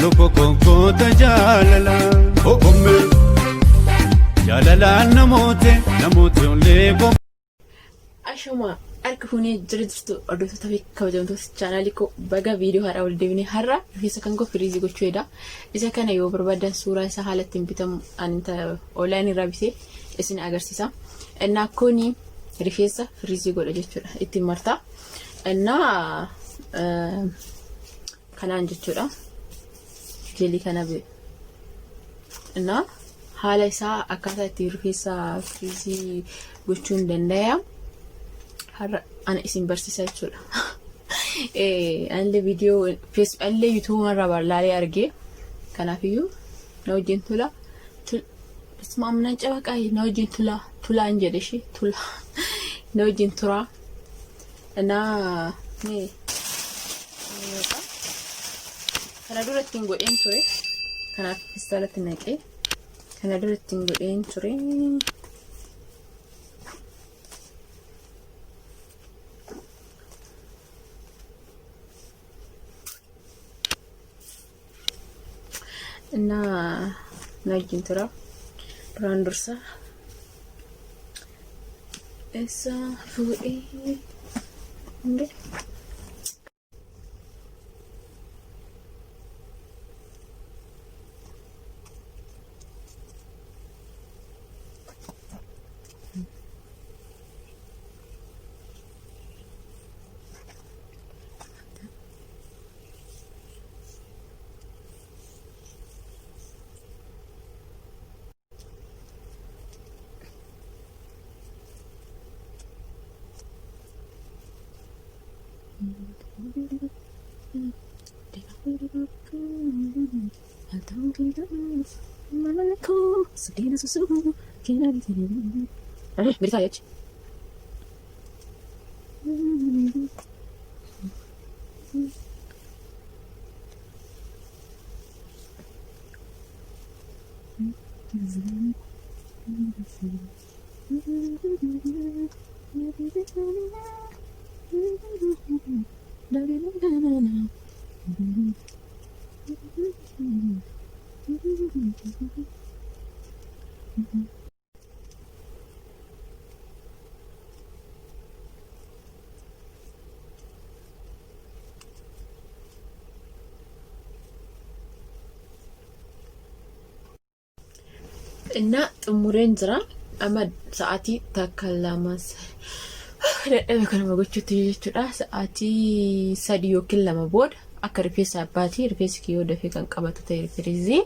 lubbu konkoota jaalala okomme jaalala namoota ollee kom. Ashama harka fuunee jirtu hordoftoota fi kabajamtoota chaanaalii koo baga viidiyoo haaraa wal deebinee har'a rifeensa kan koo firiizii gochuudha. Isa kana yoo barbaadan suuraa isaa haala ittiin bitamu anta online irraa bitee isin agarsiisa. Innaa kuni rifeensa firiizii godha jechuudha. Ittiin martaa. Innaa kanaan jechuudha. Jeelii kana be. Innaa haala isaa akkaataa itti rifeensa firiizii gochuun danda'a. Har'a ana isin barsiisa jechuudha. Anillee viidiyoo anillee YouTube irraa barlaalee argee kanaafiyyuu na wajjin tula. Ismaamnaan cabaqaa na wajjin tulaan jedhe ishee tula. Na wajjin turaa. Naa nee kana dura ittiin godheen ture. Kanaaf istaalatti naqee kana dura ittiin godheen ture. Najin tura brandursa esa fu'i nde sedih susu kena di sini. Beri saya. Inna xumureen jira amma sa'aatii takka lamas dadhabe kana gochuutti jechuudha. Sa'aatii 3 yookiin 2 booda akka rifeensa abbaatii rifeensi kiyyoo dafee kan qabatu ta'e firiizii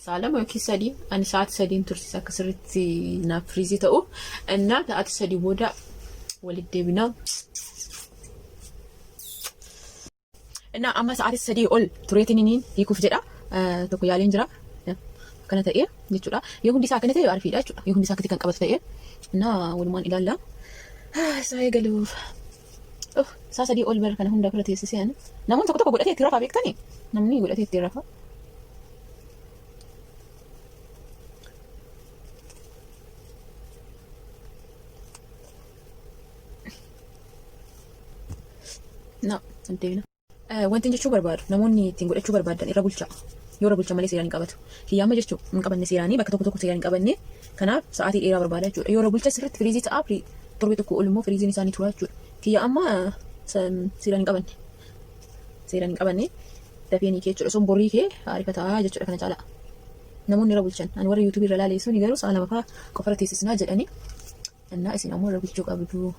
sa'a 2 yookiin 3 ani sa'aatii 3 tursiisa akka sirriitti naaf firiizii ta'u. Inna sa'aatii 3 booda walitti deebina. Inna amma sa'aatii 3 ol tureetiin hiikuuf jedha. Tokko yaaliin jira. Kana ta'e jechuudha. Yoo hundi isaa kana ta'e arfiidha jechuudha. Yoo hundi isaa akkatti kan qabatu ta'e walumaan ilaalla. Isaa eegaluuf. Saa 3 ol bara kana hunda fira teessisee ani. Namoonni tokko godhatee itti rafaa beektanii? Namni godhatee itti rafaa. Wanti jechuu barbaadu namoonni ittiin godhachuu barbaadan irra bulchaa. Yoo bulcha malee seeraan qabatu. Kiyyaama jechuun hin qabanne seeraanii bakka tokko seeraan hin qabanne kanaaf sa'aatii dheeraa barbaada jechuudha. Yoo bulcha sirriitti firiizii ta'aa torbee tokko ol immoo firiiziin isaanii tura jechuudha. Kiyyaama seeraan hin qabanne. Seeraan hin qabanne dafee ni kee jechuudha. Sun borrii kee ariifataa jechuudha kana caalaa. Namoonni irra bulchan ani warra YouTube irra laaleessuun garuu sa'a 2 fa'aa qofara teessisnaa jedhanii innaa isin ammoo irra bulchuu qabdu.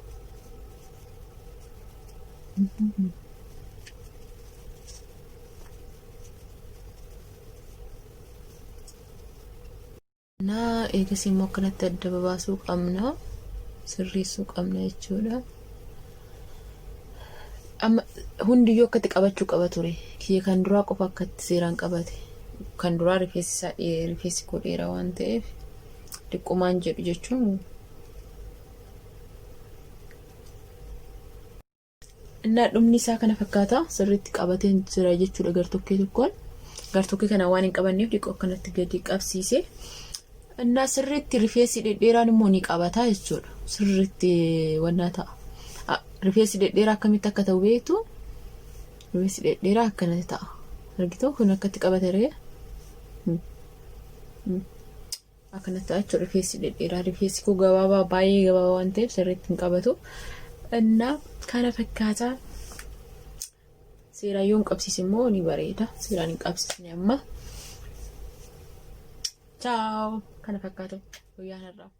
Eegas immoo akkanatti adda babaasuu qabna. Sirreessuu qabna jechuudha. Amma hundiyyuu akkatti qabachuu qaba ture. Kiyya kan duraa qofa akkatti seeraan qabate. Kan duraa rifeensi koo dheeraa waan ta'eef dhiqqumaan jedhu jechuun. Innaa dhumni isaa kana fakkaata sirriitti qabatee jira jechuudha gartokkee tokkoon. Gartokkee kana waan hin qabanneef dhiqoo akkanatti gadi qabsiisee. Innaa sirriitti rifeensi dhedheeraan immoo ni qabata jechuudha. Sirriitti wannaa ta'a. Rifeensi dhedheeraa akkamitti akka ta'u beektu rifeensi dhedheeraa akkanatti ta'a. argitu kun akkatti qabate ree akkanatti achi rifeensi dhedheeraa rifeensi koo gabaabaa baay'ee gabaabaa waan ta'eef sirriitti hin qabatu እና kana fakkaata seeraan qabsiis immoo ni bareeda seeraan hin qabsiisne amma ciao kana fakkaata guyyaa har'aa